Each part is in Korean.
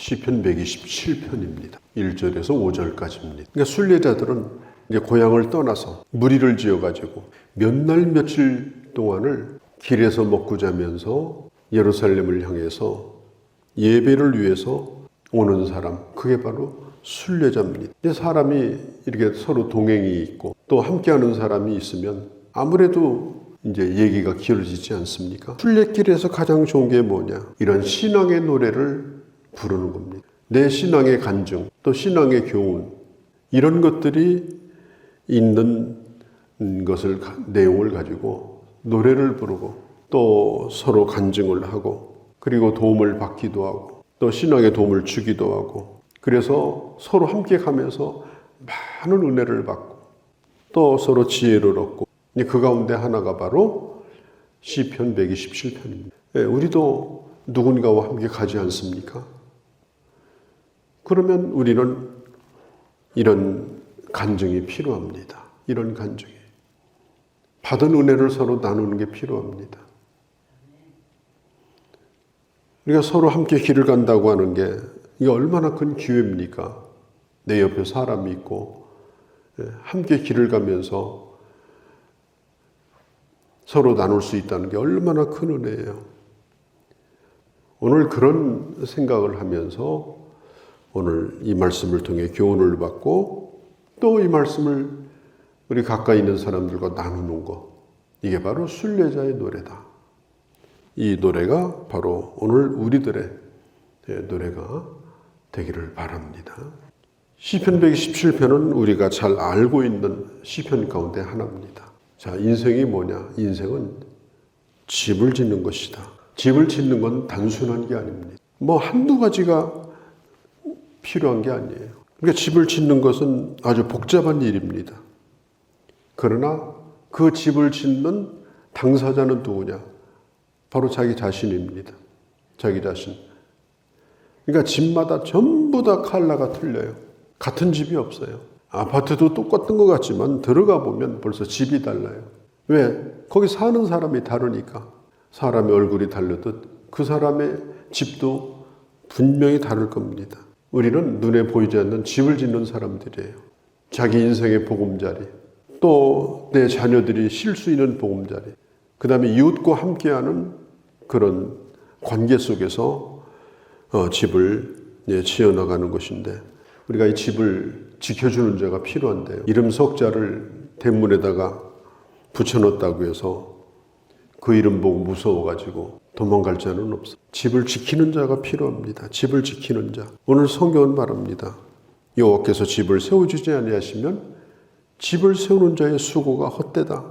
시편 127편입니다. 1절에서 5절까지입니다. 그러니까 순례자들은 이제 고향을 떠나서 무리를 지어가지고 몇 날 며칠 동안을 길에서 먹고 자면서 예루살렘을 향해서 예배를 위해서 오는 사람, 그게 바로 순례자입니다. 사람이 이렇게 서로 동행이 있고 또 함께하는 사람이 있으면 아무래도 이제 얘기가 길어지지 않습니까? 순례길에서 가장 좋은 게 뭐냐? 이런 신앙의 노래를 부르는 겁니다. 내 신앙의 간증, 또 신앙의 교훈, 이런 것들이 있는 것을, 내용을 가지고 노래를 부르고 또 서로 간증을 하고 그리고 도움을 받기도 하고 또 신앙에 도움을 주기도 하고 그래서 서로 함께 가면서 많은 은혜를 받고 또 서로 지혜를 얻고 그 가운데 하나가 바로 시편 127편입니다. 우리도 누군가와 함께 가지 않습니까? 그러면 우리는 이런 간증이 필요합니다. 이런 간증이. 받은 은혜를 서로 나누는 게 필요합니다. 우리가 서로 함께 길을 간다고 하는 게 이게 얼마나 큰 기회입니까? 내 옆에 사람이 있고 함께 길을 가면서 서로 나눌 수 있다는 게 얼마나 큰 은혜예요. 오늘 그런 생각을 하면서 오늘 이 말씀을 통해 교훈을 받고 또 이 말씀을 우리 가까이 있는 사람들과 나누는 것, 이게 바로 순례자의 노래다. 이 노래가 바로 오늘 우리들의 노래가 되기를 바랍니다. 시편 127편은 우리가 잘 알고 있는 시편 가운데 하나입니다. 자, 인생이 뭐냐? 인생은 집을 짓는 것이다. 집을 짓는 건 단순한 게 아닙니다. 뭐 한두 가지가 필요한 게 아니에요. 그러니까 집을 짓는 것은 아주 복잡한 일입니다. 그러나 그 집을 짓는 당사자는 누구냐? 바로 자기 자신입니다. 자기 자신. 그러니까 집마다 전부 다 컬러가 틀려요. 같은 집이 없어요. 아파트도 똑같은 것 같지만 들어가 보면 벌써 집이 달라요. 왜? 거기 사는 사람이 다르니까. 사람의 얼굴이 다르듯 그 사람의 집도 분명히 다를 겁니다. 우리는 눈에 보이지 않는 집을 짓는 사람들이에요. 자기 인생의 보금자리, 또 내 자녀들이 쉴 수 있는 보금자리, 그 다음에 이웃과 함께하는 그런 관계 속에서 집을 지어나가는 것인데 우리가 이 집을 지켜주는 자가 필요한데요. 이름 석자를 대문에다가 붙여놓았다고 해서 그 이름 보고 무서워가지고 도망갈 자는 없어. 집을 지키는 자가 필요합니다. 집을 지키는 자. 오늘 성경은 말합니다. 여호와께서 집을 세워주지 아니하시면 집을 세우는 자의 수고가 헛되다.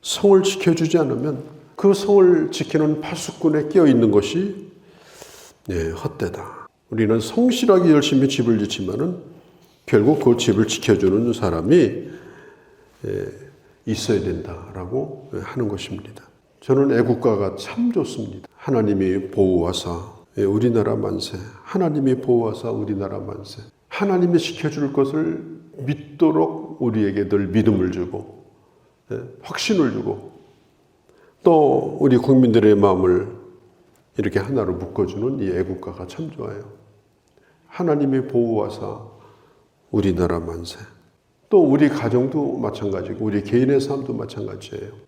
성을 지켜주지 않으면 그 성을 지키는 파수꾼에 끼어있는 것이 헛되다. 우리는 성실하게 열심히 집을 짓지만은 결국 그 집을 지켜주는 사람이 있어야 된다라고 하는 것입니다. 저는 애국가가 참 좋습니다. 하나님이 보호하사 우리나라 만세. 하나님이 보호하사 우리나라 만세. 하나님이 지켜줄 것을 믿도록 우리에게 늘 믿음을 주고 확신을 주고 또 우리 국민들의 마음을 이렇게 하나로 묶어주는 이 애국가가 참 좋아요. 하나님이 보호하사 우리나라 만세. 또 우리 가정도 마찬가지고 우리 개인의 삶도 마찬가지예요.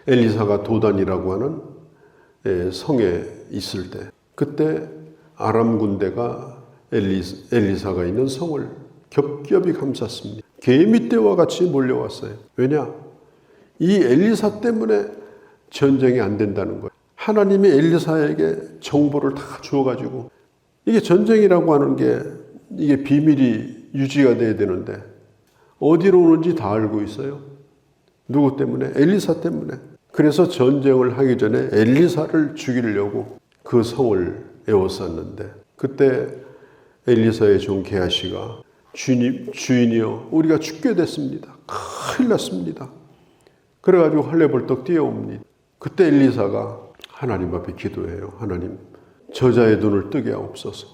엘리사가 도단이라고 하는 성에 있을 때 그때 아람 군대가 엘리사가 있는 성을 겹겹이 감쌌습니다. 개미떼와 같이 몰려왔어요. 왜냐? 이 엘리사 때문에 전쟁이 안 된다는 거예요. 하나님이 엘리사에게 정보를 다 주어가지고 이게 전쟁이라고 하는 게 이게 비밀이 유지가 돼야 되는데 어디로 오는지 다 알고 있어요. 누구 때문에? 엘리사 때문에. 그래서 전쟁을 하기 전에 엘리사를 죽이려고 그 성을 에워쌌는데 그때 엘리사의 종 게하시가 주인이여 우리가 죽게 됐습니다. 큰일 났습니다. 그래가지고 헐레벌떡 뛰어옵니다. 그때 엘리사가 하나님 앞에 기도해요. 하나님 저자의 눈을 뜨게 하옵소서.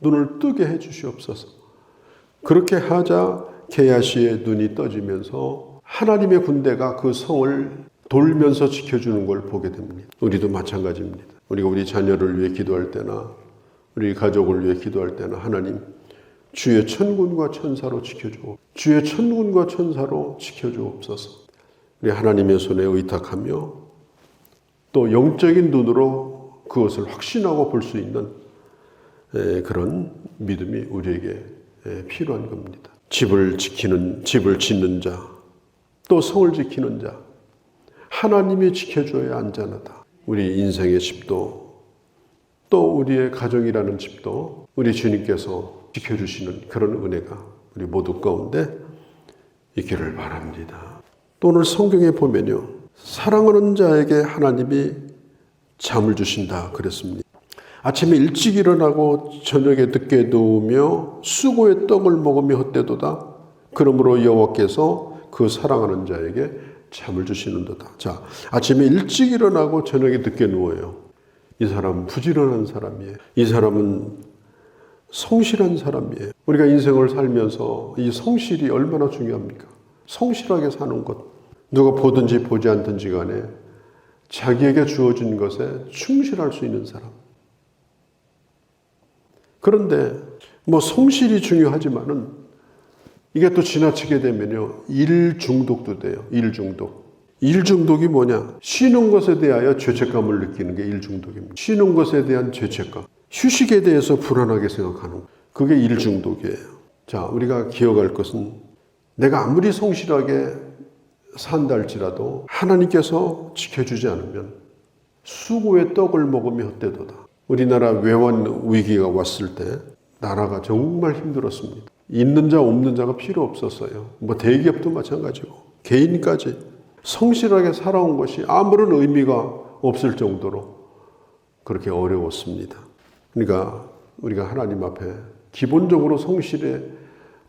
눈을 뜨게 해주시옵소서. 그렇게 하자 게하시의 눈이 떠지면서 하나님의 군대가 그 성을 돌면서 지켜주는 걸 보게 됩니다. 우리도 마찬가지입니다. 우리가 우리 자녀를 위해 기도할 때나 우리 가족을 위해 기도할 때는 하나님 주의 천군과 천사로 지켜주옵소서. 주의 천군과 천사로 지켜주옵소서. 우리 하나님의 손에 의탁하며 또 영적인 눈으로 그것을 확신하고 볼 수 있는 그런 믿음이 우리에게 필요한 겁니다. 집을 짓는 자, 또 성을 지키는 자, 하나님이 지켜줘야 안전하다. 우리 인생의 집도 또 우리의 가정이라는 집도 우리 주님께서 지켜주시는 그런 은혜가 우리 모두 가운데 있기를 바랍니다. 또 오늘 성경에 보면요, 사랑하는 자에게 하나님이 잠을 주신다 그랬습니다. 아침에 일찍 일어나고 저녁에 늦게 누우며 수고의 떡을 먹으며 헛되도다. 그러므로 여호와께서 그 사랑하는 자에게 잠을 주시는도다. 자, 아침에 일찍 일어나고 저녁에 늦게 누워요. 이 사람은 부지런한 사람이에요. 이 사람은 성실한 사람이에요. 우리가 인생을 살면서 이 성실이 얼마나 중요합니까? 성실하게 사는 것. 누가 보든지 보지 않든지 간에 자기에게 주어진 것에 충실할 수 있는 사람. 그런데 성실이 중요하지만은 이게 또 지나치게 되면요, 일 중독도 돼요. 일 중독. 일 중독이 뭐냐? 쉬는 것에 대하여 죄책감을 느끼는 게 일 중독입니다. 쉬는 것에 대한 죄책감. 휴식에 대해서 불안하게 생각하는 거. 그게 일 중독이에요. 자, 우리가 기억할 것은 내가 아무리 성실하게 산다 할지라도 하나님께서 지켜주지 않으면 수고의 떡을 먹으며 헛되도다. 우리나라 외환 위기가 왔을 때 나라가 정말 힘들었습니다. 있는 자 없는 자가 필요 없었어요. 대기업도 마찬가지고 개인까지 성실하게 살아온 것이 아무런 의미가 없을 정도로 그렇게 어려웠습니다. 그러니까 우리가 하나님 앞에 기본적으로 성실의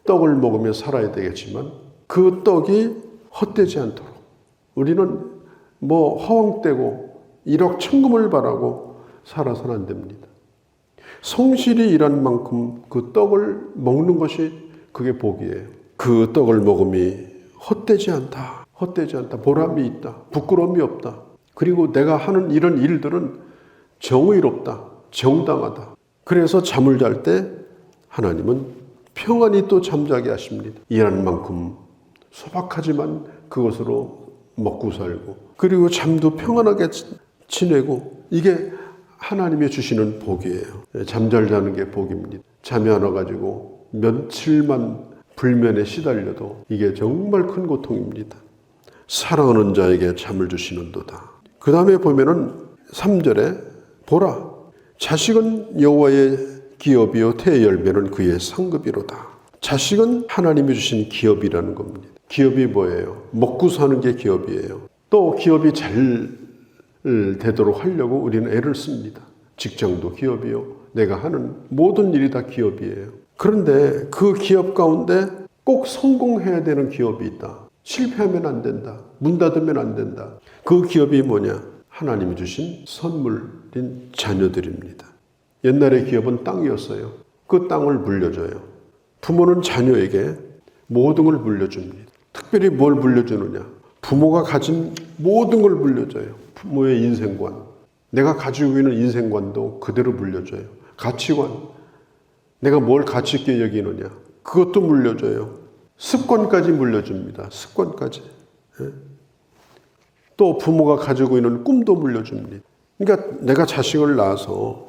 떡을 먹으며 살아야 되겠지만 그 떡이 헛되지 않도록 우리는 허황되고 일확천금을 바라고 살아서는 안 됩니다. 성실히 일한 만큼 그 떡을 먹는 것이 그게 복이에요. 그 떡을 먹음이 헛되지 않다. 헛되지 않다. 보람이 있다. 부끄러움이 없다. 그리고 내가 하는 이런 일들은 정의롭다. 정당하다. 그래서 잠을 잘 때 하나님은 평안히 또 잠자게 하십니다. 일하는 만큼 소박하지만 그것으로 먹고 살고 그리고 잠도 평안하게 지내고 이게 하나님이 주시는 복이에요. 잠잘 자는 게 복입니다. 잠이 안 와가지고 며칠만 불면에 시달려도 이게 정말 큰 고통입니다. 사랑하는 자에게 잠을 주시는도다. 그 다음에 보면은 3절에 보라, 자식은 여호와의 기업이요 태의 열매는 그의 상급이로다. 자식은 하나님이 주신 기업이라는 겁니다. 기업이 뭐예요? 먹고 사는 게 기업이에요. 또 기업이 잘 되도록 하려고 우리는 애를 씁니다. 직장도 기업이요. 내가 하는 모든 일이 다 기업이에요. 그런데 그 기업 가운데 꼭 성공해야 되는 기업이 있다. 실패하면 안 된다. 문 닫으면 안 된다. 그 기업이 뭐냐? 하나님이 주신 선물인 자녀들입니다. 옛날의 기업은 땅이었어요. 그 땅을 물려줘요. 부모는 자녀에게 모든 걸 물려줍니다. 특별히 뭘 물려주느냐? 부모가 가진 모든 걸 물려줘요. 부모의 인생관, 내가 가지고 있는 인생관도 그대로 물려줘요. 가치관, 내가 뭘 가치 있게 여기느냐, 그것도 물려줘요. 습관까지 물려줍니다. 습관까지. 또 부모가 가지고 있는 꿈도 물려줍니다. 그러니까 내가 자식을 낳아서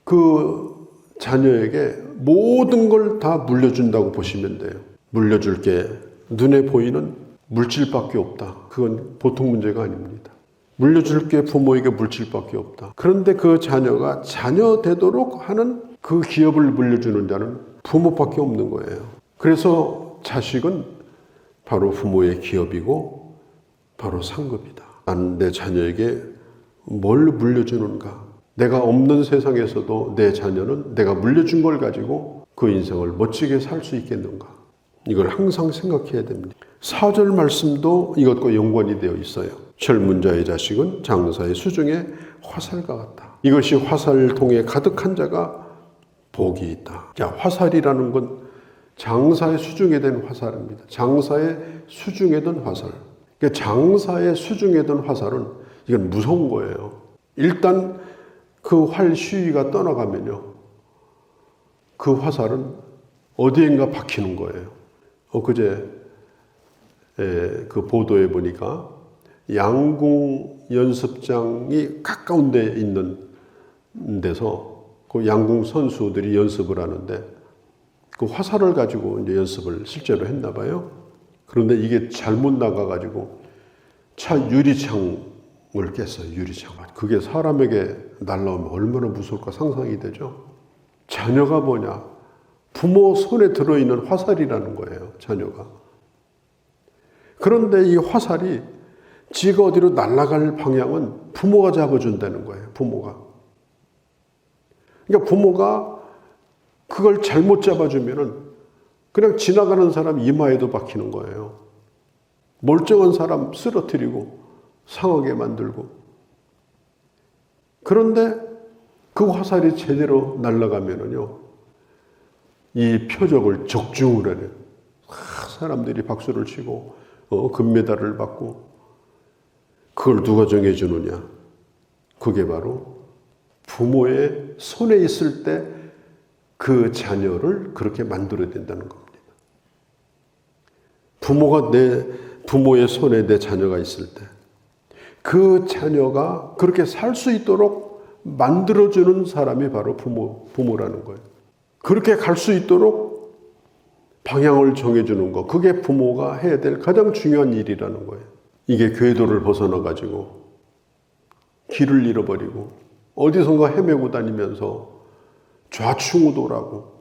그 자녀에게 모든 걸 다 물려준다고 보시면 돼요. 물려줄 게 눈에 보이는 물질밖에 없다. 그건 보통 문제가 아닙니다. 물려줄 게 부모에게 물질밖에 없다. 그런데 그 자녀가 자녀 되도록 하는 그 기업을 물려주는 자는 부모밖에 없는 거예요. 그래서 자식은 바로 부모의 기업이고 바로 상급이다. 나는 내 자녀에게 뭘 물려주는가? 내가 없는 세상에서도 내 자녀는 내가 물려준 걸 가지고 그 인생을 멋지게 살 수 있겠는가? 이걸 항상 생각해야 됩니다. 4절 말씀도 이것과 연관이 되어 있어요. 젊은 자의 자식은 장사의 수중에 화살과 같다. 이것이 화살통에 가득한 자가 복이 있다. 자, 화살이라는 건 장사의 수중에 든 화살입니다. 장사의 수중에 든 화살. 그러니까 장사의 수중에 든 화살은 이건 무서운 거예요. 일단 그 활 시위가 떠나가면요, 그 화살은 어디엔가 박히는 거예요. 엊그제 그 보도에 보니까 양궁 연습장이 가까운 데 있는 데서 그 양궁 선수들이 연습을 하는데 그 화살을 가지고 이제 연습을 실제로 했나 봐요. 그런데 이게 잘못 나가가지고 차 유리창을 깼어요. 유리창을. 그게 사람에게 날라오면 얼마나 무서울까 상상이 되죠. 자녀가 뭐냐? 부모 손에 들어있는 화살이라는 거예요. 자녀가. 그런데 이 화살이 지가 어디로 날아갈 방향은 부모가 잡아준다는 거예요. 부모가. 그러니까 부모가 그걸 잘못 잡아주면은 그냥 지나가는 사람 이마에도 박히는 거예요. 멀쩡한 사람 쓰러뜨리고 상하게 만들고. 그런데 그 화살이 제대로 날아가면은요, 이 표적을 적중을 해요. 사람들이 박수를 치고 금메달을 받고. 그걸 누가 정해주느냐? 그게 바로 부모의 손에 있을 때 그 자녀를 그렇게 만들어야 된다는 겁니다. 부모의 손에 내 자녀가 있을 때 그 자녀가 그렇게 살 수 있도록 만들어주는 사람이 바로 부모라는 거예요. 그렇게 갈 수 있도록 방향을 정해주는 거, 그게 부모가 해야 될 가장 중요한 일이라는 거예요. 이게 궤도를 벗어나가지고 길을 잃어버리고 어디선가 헤매고 다니면서 좌충우돌하고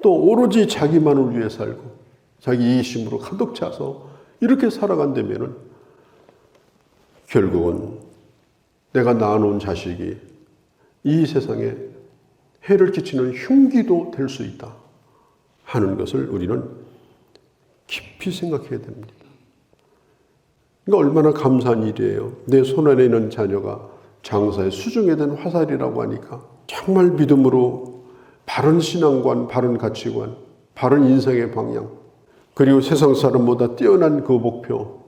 또 오로지 자기만을 위해 살고 자기 이기심으로 가득 차서 이렇게 살아간다면은 결국은 내가 낳아놓은 자식이 이 세상에 해를 끼치는 흉기도 될 수 있다 하는 것을 우리는 깊이 생각해야 됩니다. 그러니까 얼마나 감사한 일이에요. 내 손 안에 있는 자녀가 장사에 수중에 된 화살이라고 하니까 정말 믿음으로 바른 신앙관, 바른 가치관, 바른 인생의 방향, 그리고 세상 사람보다 뛰어난 그 목표,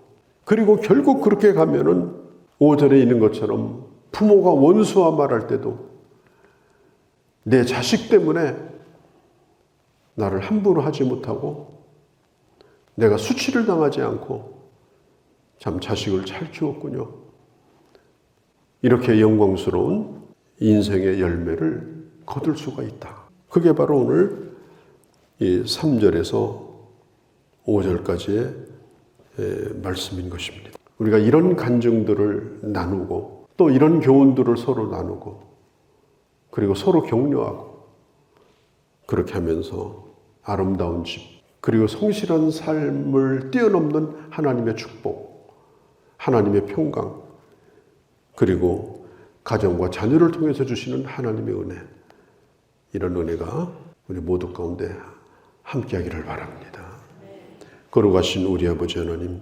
그리고 결국 그렇게 가면은 5절에 있는 것처럼 부모가 원수와 말할 때도 내 자식 때문에 나를 함부로 하지 못하고 내가 수치를 당하지 않고 참 자식을 잘 키웠군요. 이렇게 영광스러운 인생의 열매를 거둘 수가 있다. 그게 바로 오늘 이 3절에서 5절까지의 말씀인 것입니다. 우리가 이런 간증들을 나누고 또 이런 교훈들을 서로 나누고 그리고 서로 격려하고 그렇게 하면서 아름다운 집 그리고 성실한 삶을 뛰어넘는 하나님의 축복, 하나님의 평강, 그리고 가정과 자녀를 통해서 주시는 하나님의 은혜, 이런 은혜가 우리 모두 가운데 함께하기를 바랍니다. 거룩하신 우리 아버지 하나님,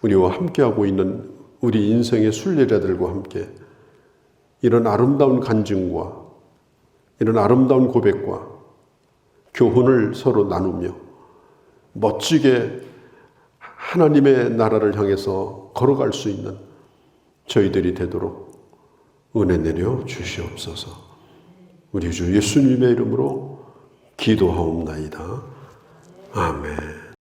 우리와 함께하고 있는 우리 인생의 순례자들과 함께 이런 아름다운 간증과 이런 아름다운 고백과 교훈을 서로 나누며 멋지게 하나님의 나라를 향해서 걸어갈 수 있는 저희들이 되도록 은혜 내려 주시옵소서. 우리 주 예수님의 이름으로 기도하옵나이다. 아멘.